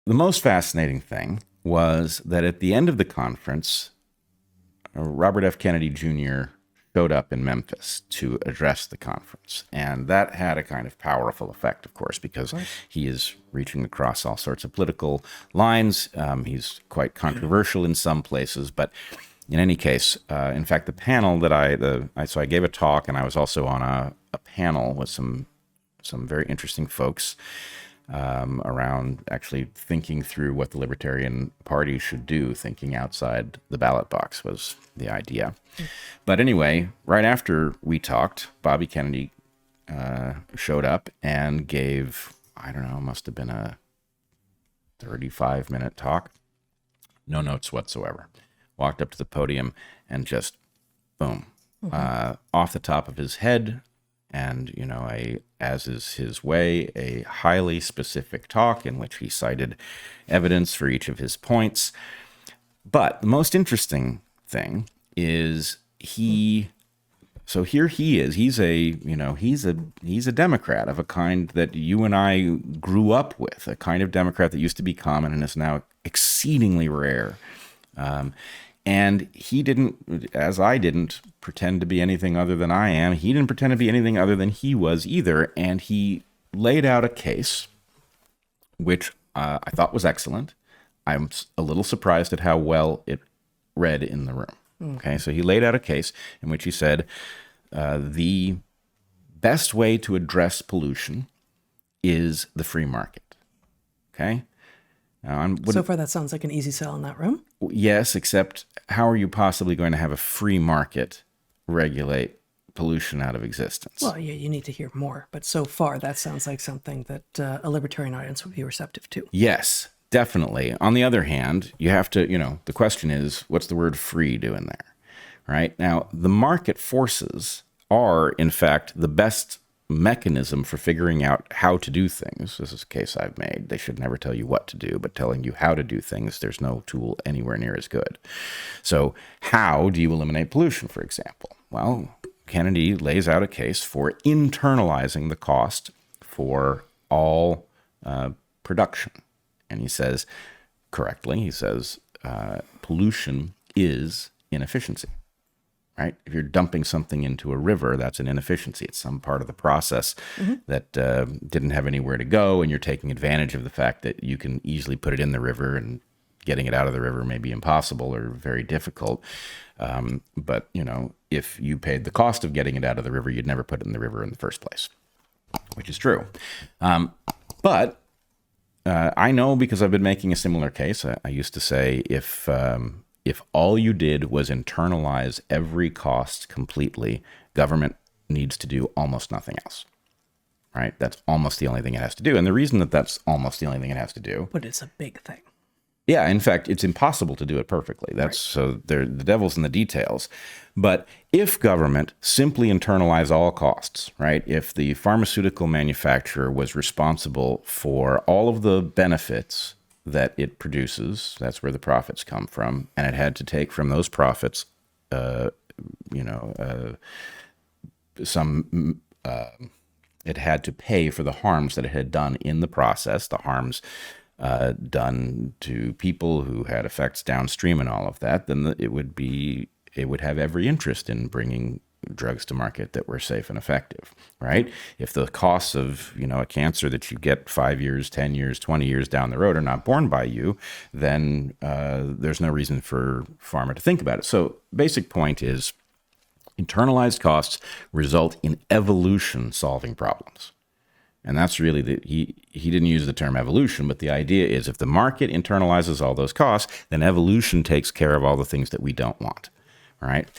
the most fascinating thing was that at the end of the conference, Robert F. Kennedy Jr. showed up in Memphis to address the conference. And that had a kind of powerful effect, of course, because he is reaching across all sorts of political lines. He's quite controversial in some places, but in any case, in fact, the panel that I gave a talk, and I was also on a panel with some very interesting folks around actually thinking through what the Libertarian Party should do. Thinking outside the ballot box was the idea. But anyway, right after we talked, Bobby Kennedy showed up and gave, I don't know, must have been a 35-minute talk. No notes whatsoever. Walked up to the podium and just, boom, off the top of his head, and, as is his way, a highly specific talk in which he cited evidence for each of his points. But the most interesting thing is so here he is. He's a Democrat of a kind that you and I grew up with, a kind of Democrat that used to be common and is now exceedingly rare. And he didn't, as I didn't, pretend to be anything other than I am. He didn't pretend to be anything other than he was either. And he laid out a case, which I thought was excellent. I'm a little surprised at how well it read in the room. Okay, so he laid out a case in which he said the best way to address pollution is the free market. Okay? Now, so far, that sounds like an easy sell in that room. Yes, except how are you possibly going to have a free market regulate pollution out of existence? Well, yeah, you need to hear more. But so far, that sounds like something that a libertarian audience would be receptive to. Yes, definitely. On the other hand, you have to, the question is, what's the word free doing there? Right? Now, the market forces are, in fact, the best mechanism for figuring out how to do things. This is a case I've made. They should never tell you what to do, but telling you how to do things, there's no tool anywhere near as good. So how do you eliminate pollution, for example? Well, Kennedy lays out a case for internalizing the cost for all production. And he says, correctly, pollution is inefficiency. Right? If you're dumping something into a river, that's an inefficiency. It's some part of the process that didn't have anywhere to go, and you're taking advantage of the fact that you can easily put it in the river, and getting it out of the river may be impossible or very difficult. But, if you paid the cost of getting it out of the river, you'd never put it in the river in the first place, which is true. But I know, because I've been making a similar case. I used to say if all you did was internalize every cost completely, government needs to do almost nothing else, right? That's almost the only thing it has to do. And the reason that that's almost the only thing it has to do... But it's a big thing. Yeah, in fact, it's impossible to do it perfectly. That's right. So the devil's in the details. But if government simply internalized all costs, right? If the pharmaceutical manufacturer was responsible for all of the benefits that it produces, that's where the profits come from, and it had to take from those profits, it had to pay for the harms that it had done in the process, the harms done to people who had effects downstream and all of that, then it would have every interest in bringing drugs to market that were safe and effective, right? If the costs of, a cancer that you get 5 years, 10 years, 20 years down the road are not borne by you, then there's no reason for pharma to think about it. So basic point is internalized costs result in evolution solving problems. And that's really he didn't use the term evolution, but the idea is if the market internalizes all those costs, then evolution takes care of all the things that we don't want, right?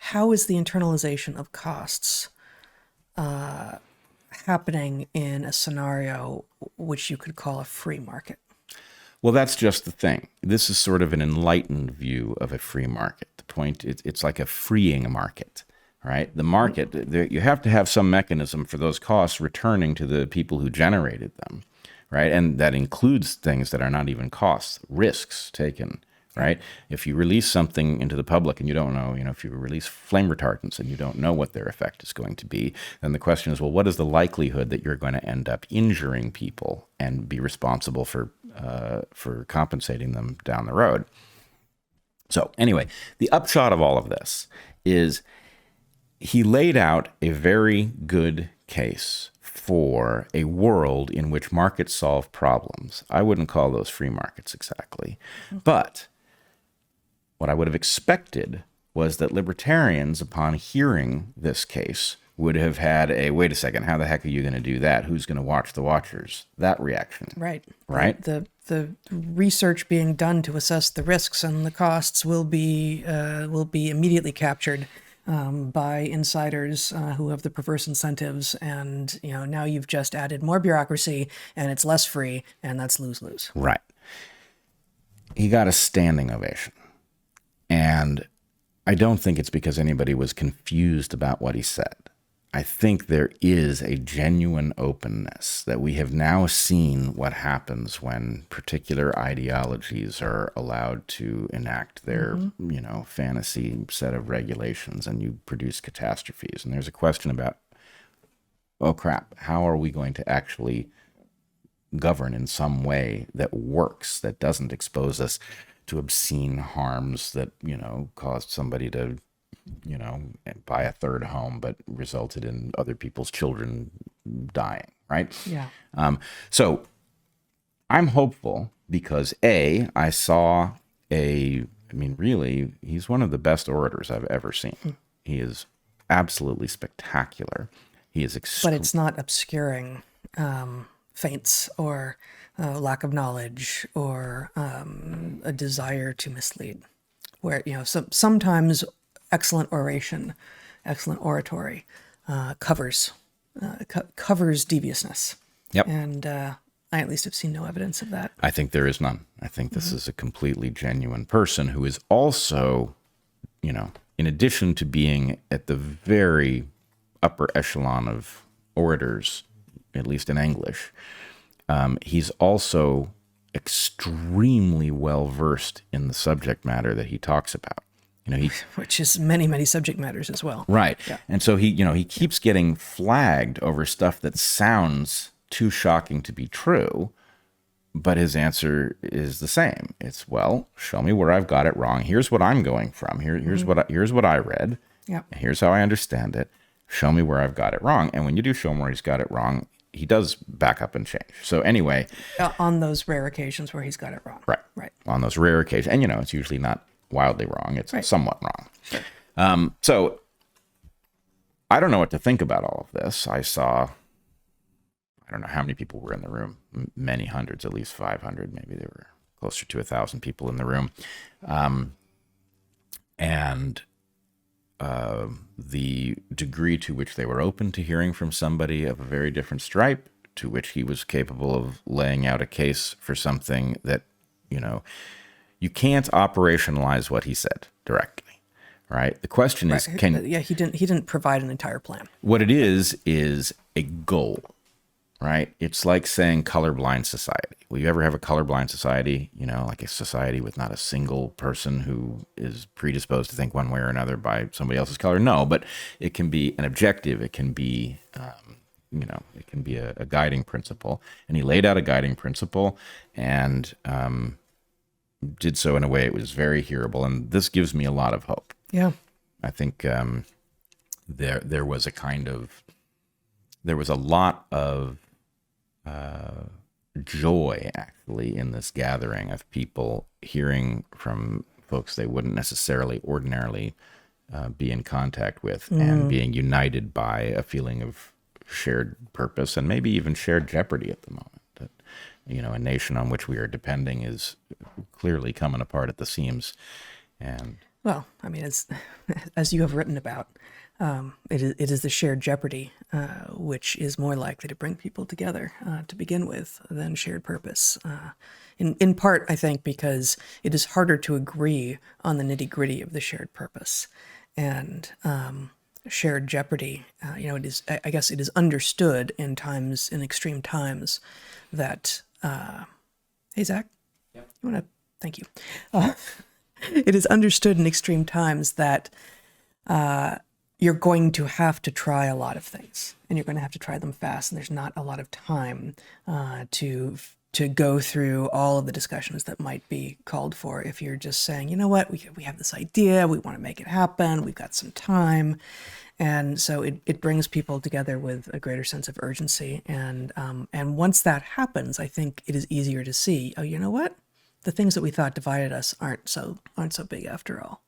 How is the internalization of costs happening in a scenario which you could call a free market? Well, that's just the thing. This is sort of an enlightened view of a free market. The point, it's like a freeing market, right? The market, you have to have some mechanism for those costs returning to the people who generated them, right? And that includes things that are not even costs, risks taken. Right? If you release something into the public and you don't know, if you release flame retardants and you don't know what their effect is going to be, then the question is, well, what is the likelihood that you're going to end up injuring people and be responsible for for compensating them down the road. So anyway, the upshot of all of this is he laid out a very good case for a world in which markets solve problems. I wouldn't call those free markets exactly, but what I would have expected was that libertarians, upon hearing this case, would have had a, wait a second, how the heck are you going to do that? Who's going to watch the watchers? That reaction. Right. Right? The research being done to assess the risks and the costs will be immediately captured by insiders who have the perverse incentives, and now you've just added more bureaucracy, and it's less free, and that's lose-lose. Right. He got a standing ovation, and I don't think it's because anybody was confused about what he said. I think there is a genuine openness that we have now seen what happens when particular ideologies are allowed to enact their, fantasy set of regulations, and you produce catastrophes. And there's a question about, oh crap, how are we going to actually govern in some way that works, that doesn't expose us to obscene harms that, caused somebody to buy a third home, but resulted in other people's children dying, right? Yeah. So I'm hopeful because I saw really, he's one of the best orators I've ever seen. He is absolutely spectacular. He is But it's not obscuring feints or lack of knowledge or a desire to mislead. Where, sometimes excellent oration, excellent oratory covers deviousness. Yep. And I at least have seen no evidence of that. I think there is none. I think this is a completely genuine person who is also, in addition to being at the very upper echelon of orators, at least in English, he's also extremely well versed in the subject matter that he talks about. Which is many, many subject matters as well. Right. Yeah. And so he keeps getting flagged over stuff that sounds too shocking to be true, but his answer is the same. It's, well, show me where I've got it wrong. Here's what I'm going from. Here's what I read. Yeah. Here's how I understand it. Show me where I've got it wrong. And when you do show him where he's got it wrong, he does back up and change. So anyway, on those rare occasions where he's got it wrong. Right. On those rare occasions. And it's usually not wildly wrong. It's somewhat wrong. Sure. So I don't know what to think about all of this. I don't know how many people were in the room, many hundreds, at least 500. Maybe there were closer to 1,000 people in the room. And the degree to which they were open to hearing from somebody of a very different stripe, to which he was capable of laying out a case for something that, you can't operationalize what he said directly, right? The question is, he didn't provide an entire plan. What it is a goal, right? It's like saying colorblind society. Will you ever have a colorblind society, like a society with not a single person who is predisposed to think one way or another by somebody else's color? No, but it can be an objective. It can be, it can be a guiding principle. And he laid out a guiding principle and did so in a way it was very hearable. And this gives me a lot of hope. Yeah. I think there was a lot of joy actually in this gathering of people hearing from folks they wouldn't necessarily ordinarily be in contact with, and being united by a feeling of shared purpose and maybe even shared jeopardy at the moment. That, a nation on which we are depending is clearly coming apart at the seams. And well, as you have written about, it is the shared jeopardy which is more likely to bring people together to begin with than shared purpose. In part, I think, because it is harder to agree on the nitty-gritty of the shared purpose. And shared jeopardy, it is, I guess it is understood in extreme times that, hey, Zach, thank you. It is understood in extreme times that you're going to have to try a lot of things, and you're going to have to try them fast, and there's not a lot of time to to go through all of the discussions that might be called for if you're just saying, you know what, we have this idea, we want to make it happen, we've got some time. And so it brings people together with a greater sense of urgency. And once that happens, I think it is easier to see, oh, you know what? The things that we thought divided us aren't so big after all.